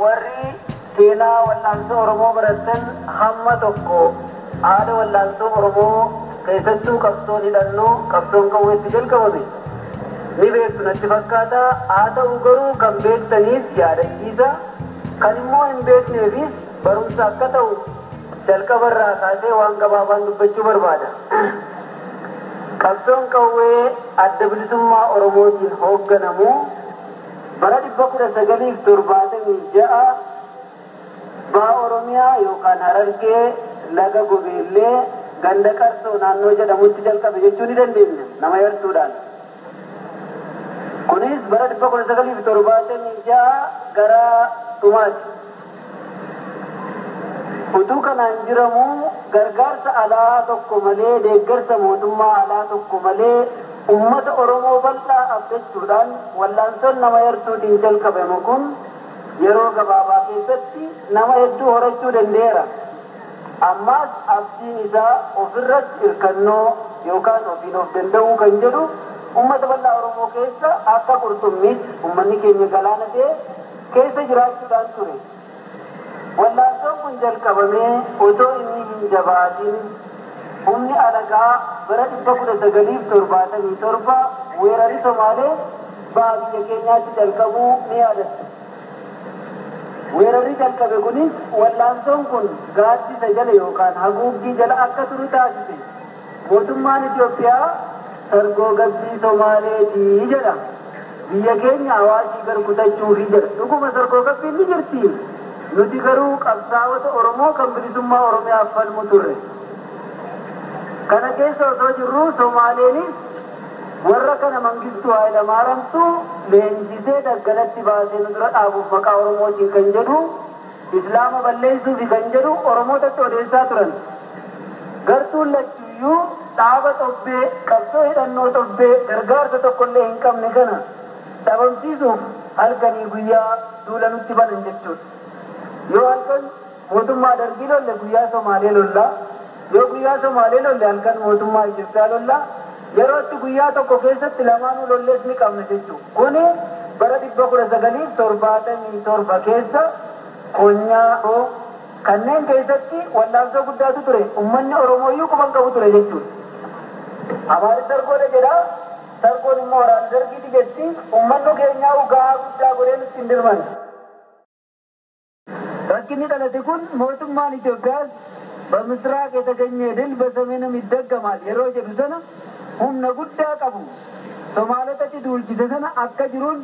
warri seenaa wal'aansoo Oromoo baratan hamma tokko haala wal'aansoo Oromoo keessattuu qabsoon hidhannoo qabsoon qawweetti jalqabame ni beektu natti fakkaata. Haa ta'u garuu kan beektaniif yaadachiisa, kan immoo hin beekneefis barumsa akka ta'u jalqabarraa kaasee waan gabaabaan dubbachuu barbaada. Qabsoon qawwee adda bilisummaa Oromootiin hoogganamu bara 1976 baa Oromiyaa yookaan Harargee laga Gobeellee ganda Qarsoo naannoo jedhamutti jalqabe jechuu ni dandeenya nama yartuudhaan. Kunis bara 1976 gara dhumaati. Utuu kanaan jiramu gargaarsa alaa tokko malee deeggarsa mootummaa alaa tokko malee ummata Oromoo bal'aa abdachuudhaan wal'aansoon nama yartuutiin jalqabame kun yeroo gabaabaa keessatti nama hedduu horachuu danda'eera. Ammas abdiin isaa ofirratti hirkannoo yookaan ofiin of danda'uu kan jedhu ummata bal'aa Oromoo keessa akka qurxummiitti ummanni keenya galaana ta'e keessa jiraachuudhaan ture. Wal'aansoon kun jalqabamee otoo inni hin jabaatin humni alagaa bara 1977 weerarri Somaalee baha biyya keenyaatti jalqabuu ni yaadatta. Weerarri jalqabe kunis wal'aansoon kun gaaddisa jala yookaan haguuggii jala akka turu taasise. Mootummaan Itoophiyaa sargogabbii Somaaleetii jedha. Biyya keenya hawaasii garkutachuufi jedha. Dhuguma sargogabbiin ni jirti. Nuti garuu qabsaa'ota Oromoo kan bilisummaa Oromiyaaf falmu turre. Kana keessa osoo jirru Somaaleenis warra kana Mangistuu Hayilamaariyaamtu leenjisee daggalatti baasee nu dura dhaabuuf maqaa Oromootiin kan jedhu Islaama balleessuufi kan jedhu Oromootatti odeessaa turan. Gartuun lachuuyyuu dhaaba xobbee qabsoo hidhannoo xobbee gargaarsa tokkollee hin qabne kana dhabamsiisuuf halkanii guyyaa duula nutti banan jechuudha. Yoo halkan mootummaa Dargii lolle guyyaa Somaalee lollaa, yoo guyyaa Somaalee lolle halkan mootummaa Itoophiyaa lollaa, yerootti guyyaa tokko keessatti lamaanuu lollees ni qabne jechuudha. Kuni bara 1977 keessa Konyaa kanneen keessatti wal'aansoo guddaatu ture. Uummanni Oromooyyuu quban qabu ture jechuudha. Amaari sargoodha jedha. Sargoon immoo waraana Dargiiti jetti. Uummanni keenyaa ugaa guddaa godhee nutti hin dirman. Rakkinni dhalate kun mootummaan Itoophiyaas በምስራቅ የተገኘ ድል በሰሜንም ይደገማል yeroo jedhu sana humna guddaa qabu Somaalotatti duulchise sana akka jiruun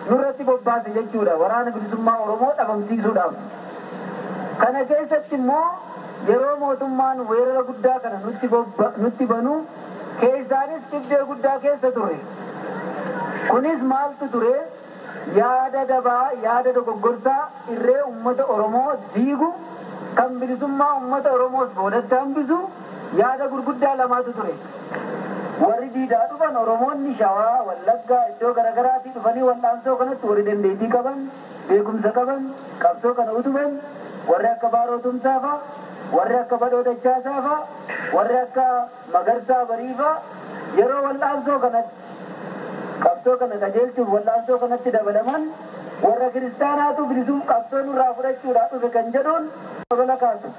nurratti bobbaase jechuudha waraana bilisummaa Oromoo dhabamsiisuudhaaf. Kana keessatti immoo yeroo mootummaan weerara guddaa kana nutti banu keessaanis dhibdee guddaa keessa ture. Kunis maaltu ture? Yaada dabaa, yaada dogoggorsaa irree uummata Oromoo diigu kan bilisummaa uummata Oromoos boodatti hambisu yaada gurguddaa lamaatu ture. Warri diidaa dhufan Oromoonni Shawaa, Wallaggaa iddoo garaagaraatii dhufanii wal'aansoo kanatti warri dandeettii qaban, beekumsa qaban, qabsoo kana utuban, warri akka Baaroo Tumsaa fa'a, warri akka Badhoo Dachaasaa fa'a, warri akka Magarsaa Barii fa'a yeroo wal'aansoo kanatti qabsoo kana qajeelchuuf wal'aansoo kanatti dabalaman warra kiristaanaatu bilisuu qabsoon irraa fudhachuudhaa dhufe kan jedhuun odola kaasu.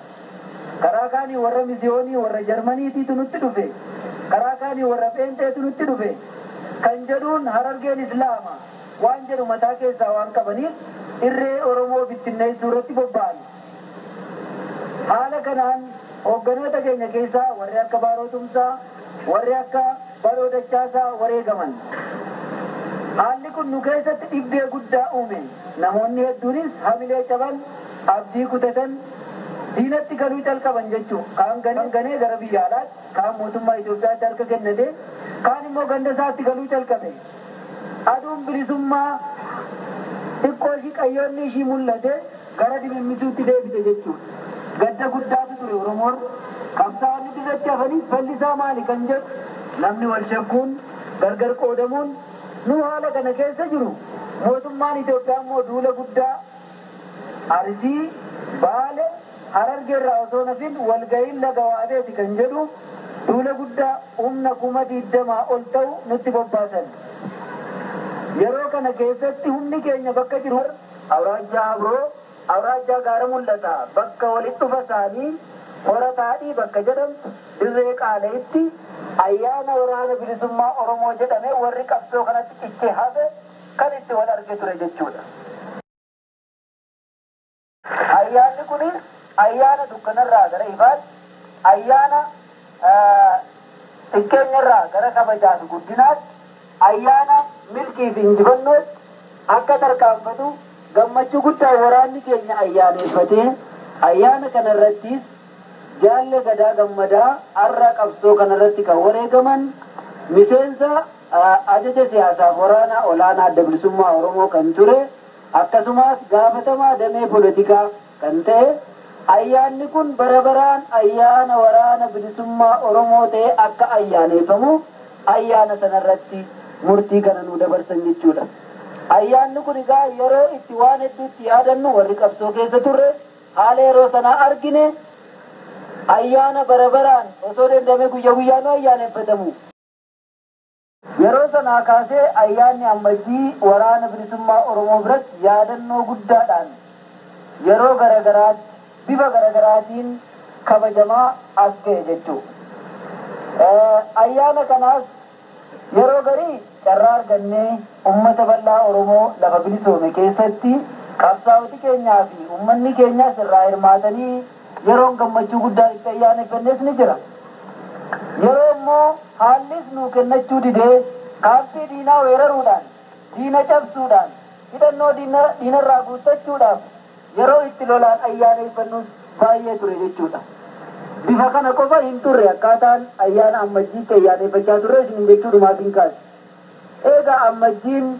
Karaa kaanii warra misiyoonii warra Jarmaniitiitu nutti dhufe. Karaa kaanii warra Pheenxeetu nutti dhufe. Kan jedhuun Harargeen Islaama waan jedhu mataa keessaa waan qabaniif irree Oromoo bittinneessuu irratti bobba'an. Haala kanaan hoogganoota keenya keessaa warri akka Baaroo Tumsaa, warri akka Badhoo Dachaasaa wareegaman. Haalli kun nu keessatti dhibdee guddaa uume. Namoonni hedduunis hamilee caban, abdii kutatan, diinatti galuu calqaban jechuudha. Kaan ganee gara biyya alaatti, kaan mootummaa Itoophiyaatti harka kennate, kaan immoo ganda isaatti galuu calqabe. Aduun bilisummaa xiqqoo ishii qayyoonni ishii mul'ate gara dimimmisuutti deebite jechuudha. Gadda guddaatu ture Oromoon. Qabsaa'onni biratti hafanii fallisaa maali kan jedhu namni wal shakkuun gargar qoodamuun nu haala kana keessa jiru. Mootummaan Itoophiyaa immoo duula guddaa Arsii, Baale, Harargeerraa osoo nafin walga'iin laga waadeeti kan jedhu duula guddaa humna 20,000 ol ta'u nutti bobbaasan. Yeroo kana keessatti humni keenya bakka jiru Awraajjaa Abroo awraajjaa gaara mul'ata bakka walitti dhufa isaanii horataadhii bakka jedhamtu dirree qaaleetti ayyaana waraana bilisummaa Oromoo jedhamee warri qabsoo kanatti cichee hafe kan itti wal arge ture jechuudha. Ayyaanni kunis ayyaana dukkanarraa gara ifaatti, ayyaana xiqqeenyarraa gara kabajaa fi guddinaatti, ayyaana milkii fi injifannootti akka tarkaanfatu gammachuu guddaa waraanni keenya ayyaaneeffatee ayyaana kanarrattis jaalle gadaa gammadaa har'a qabsoo kanarratti kan wareegaman miseensa ajaja siyaasaaf waraana olaanaa adda bilisummaa Oromoo kan ture akkasumas gaafatamaa damee poolitikaa kan ta'e ayyaanni kun bara baraan ayyaana waraana bilisummaa Oromoo ta'e akka ayyaaneeffamu ayyaana sanarratti murtii kana nu dabarsan jechuudha. Ayyaanni kun egaa yeroo itti waan hedduutti yaadannu warri qabsoo keessa turre haala yeroo sanaa argine ayyaana bara baraan osoo dandame guyyaa guyyaan ayyaaneffatamu. Yeroo sanaa kaasee ayyaanni ammajjii waraana bilisummaa Oromoo biratti yaadannoo guddaadhaan yeroo garagaraatti bifa garagaraatiin kabajamaa as ga'e jechuudha. Ayyaana kanaas yeroo garii carraa argannee ummata bal'aa Oromoo lafa bilisoome keessatti qabsaa'oti keenyaa fi ummanni keenyaas irraa hirmaatanii yeroon gammachuu guddaa itti ayyaaneffannes ni jira. Yeroo immoo haallis nuu kennachuu didee kaaffii diinaa weeraruudhaan, diina cabsuudhaan, hidhannoo diinarraa guuttachuudhaaf yeroo itti lolaan ayyaaneffannus baay'ee ture jechuudha. Bifa kana qofa hin turre akkaataan ayyaana ammajjiitti ayyaaneffachaa turre isin jechuudhumaatiin kaase. Egaa ammajjiin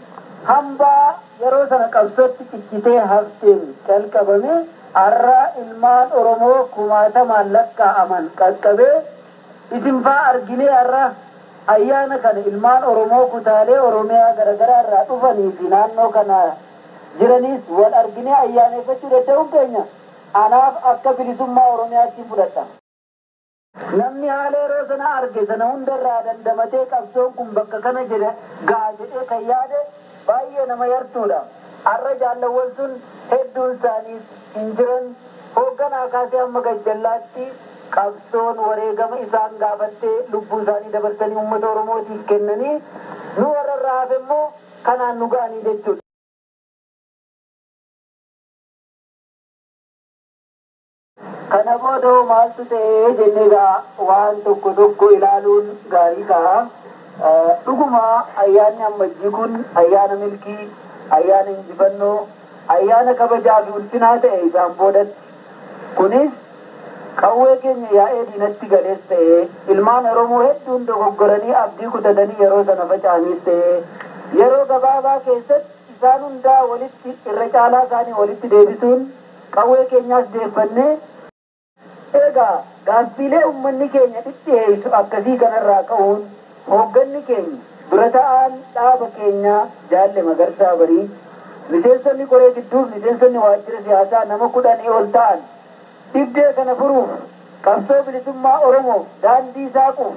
hambaa yeroo sana qabsootti ciccitee hafteen calqabame har'a ilmaan Oromoo kumaatamaan lakkaa'aman qaqqabee isin faa arginee har'a ayyaana kana ilmaan Oromoo kutaalee Oromiyaa garagaraa irraa dhufanii fi naannoo kana jiranis wal arginee ayyaaneffachuu danda'uun keenya anaaf akka bilisummaa Oromiyaatti fudhadha. Namni haala yeroo sana arge sana hundarraa dandamatee qabsoon kun bakka kana jedhe ga'a jedhee kan yaade baay'ee nama yartuudha. Har'a jaallawwan sun hedduun isaaniis hin jiran hoogganaa kaasee amma gajjallaatti qabsoon wareegama isaan gaafattee lubbuu isaanii dabarsanii uummata Oromootiif kennanii nu warra irraa hafe immoo kanaan nu ga'anii jechuudha. Kana booda maaltu ta'ee jennee waan tokko tokko ilaaluun gaarii ta'a. Dhuguma ayyaanni ammajjii kun ayyaana milkii, ayyaana injifannoo, ayyaana kabajaa fi ulfinaa ta'e isaan boodatti. Kunis qawwee keenya yaa'ee diinatti galees ta'e ilmaan Oromoo hedduun dogoggoranii abdii kutatanii yeroo sana faca'anis ta'e yeroo gabaabaa keessatti isaan hundaa walitti irra caalaa isaanii walitti deebisuun qawwee keenyaas deeffannee egaa gaaffiilee uummanni keenya dhidhiyeessu akkasii kanarraa ka'uun hoogganni keenya dura ta'aan dhaaba keenyaa jaalle Magarsaa Barii miseensonni koree gidduuf miseensonni waajjira siyaasaa nama 10 ol ta'an dhibdee kana furuuf qabsoo bilisummaa Oromoo daandii saaquuf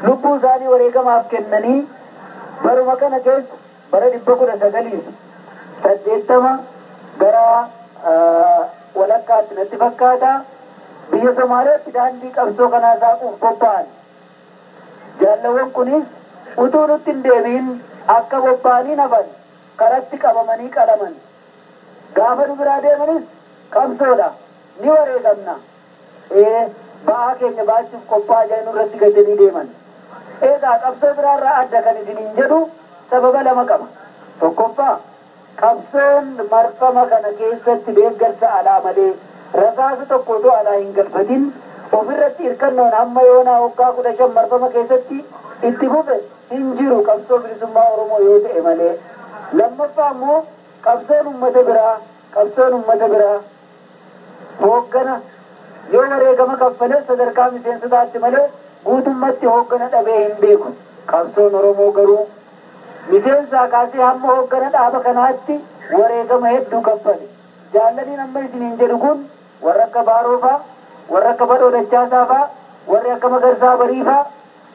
lubbuu isaanii wareegamaaf kennanii baruma kana keessa bara 1980 gara walakkaatti natti fakkaata biyya Somaaliyaatti daandii qabsoo kanaa saaquuf bobba'an. Jaallawwan kunis utuu nutti hin deebiin akka bobba'anii nafan karatti qabamanii qalaman. Gaafa nu biraa deemanis qabsoodha ni wareegamna. Ba'aa keenya baachuuf qophaa'aa jiran irratti gadanii deeman. Egaa qabsoo biraarraa adda kan isiniin jedhu sababa lama qaba. Tokkoffaa qabsoon marfama kana keessatti deeggarsa alaa malee rasaasa tokko otoo alaa hin galfatin ofirratti hirkannoon amma yoonaa waggaa 15 marfama keessatti itti fufe hin jiru qabsoo bilisummaa Oromoo yoo ta'e malee. Lammaffaa immoo qabsoon uummata biraa hooggana yoo wareegama kaffalee sadarkaa miseensotaatti malee guutummatti hooggana dhabee hin beeku. Qabsoon Oromoo garuu miseensaa kaasee hamma hooggana dhaaba kanaatti wareegama hedduu kaffale. Jaallaliin amma isiniin jedhu kun warra akka Baaroofaa, warra akka Badhoo Dachaasaafa, warri akka Magarsaa Bariifaa,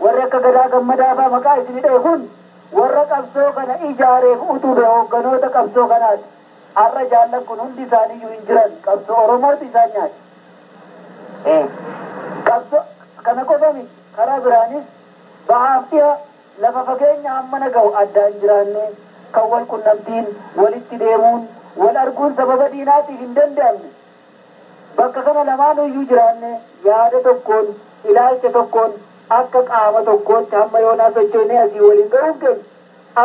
warri akka Gadaa Gammadaafaa maqaa isinii dha'e kun warra qabsoo kana ijaareef utube hoogganoota qabsoo kanaati. arra jaallan kun hundi isaaniiyyuu hin jiran qabsoo Oromooti isaan nyaate. Qabsoo kana qofami karaa biraanis bahaaf dhiha lafa fageenya hammana ga'u addaan jiraanne kan wal qunnamtiin walitti deemuun wal arguun sababa diinaatiif hin danda'amne. Bakka kana lamaanuyyuu jiraanne yaada tokkoon ilaalcha tokkoon akka qaama tokkootti hamma yoonaa sochoonee asii waliin ga'uuf keenya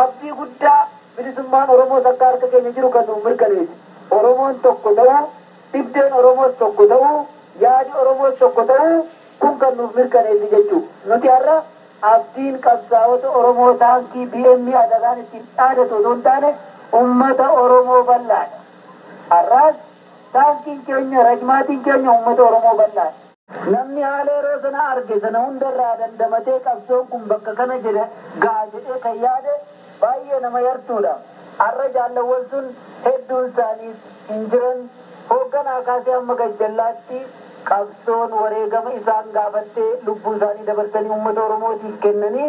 abdii guddaa bilisummaan Oromoo akka harka keenya jiru kan nuuf mirkaneesse. Oromoon tokko ta'uu, dhibdeen Oromoos tokko ta'uu, yaadi Oromoos tokko ta'uu kun kan nuuf mirkaneesse jechuudha. Nuti har'a abdiin qabsaa'ota Oromoo taankii BM adagaan ittiin dhaadatu osoo hin taane ummata Oromoo bal'aadha. Har'aas taankiin keenya rajmaatiin keenya ummata Oromoo bal'aadha. Namni haala yeroo sana arge sana hundarraa dandamatee qabsoon kun bakka kana jedhe ga'a jedhee kan yaade baay'ee nama yartuudha. Har'a jaallawwan sun hedduun isaaniis hin jiran hoogganaa kaasee amma gajjallaatti qabsoon wareegama isaan gaafattee lubbuu isaanii dabarsanii uummata Oromootiif kennanii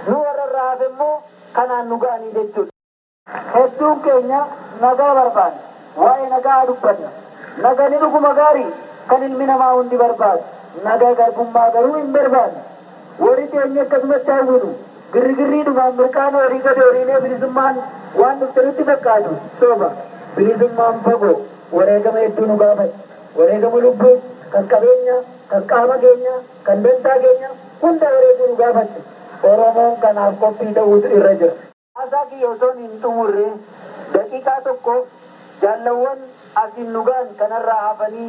nu warra hafe immoo kanaan nu ga'anii jechuudha. Hedduun keenya nagaa barbaada. Waa'ee nagaa dubbanna. Nagani dhuguma gaarii kan ilmi namaa hundi barbaadu. Nagaa garbummaa garuu hin barbaadne. Warri teenya akkasumatti hawwinu. Girrigirriidhumaan mirqaana horii gadi horiinee bilisummaan waan dhufte nutti fakkaatu. Sooba bilisummaan fagoo wareegama hedduu nu gaafate. Wareegama lubbuu kan qabeenya, kan qaama keenya, kan dantaa keenya hunda wareeguu nu gaafatte. Oromoon kanaaf qophii ta'uutu irra jira. Haasaa kiyya osoo hin xumurre daqiiqaa tokkoof jaallawwan asiin nugaan kanarraa hafanii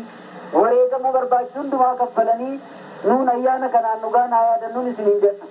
wareegama barbaachisu hundumaa kaffalanii nuun ayyaana kanaan nugaan haa yaadannuun isiniin jedhu.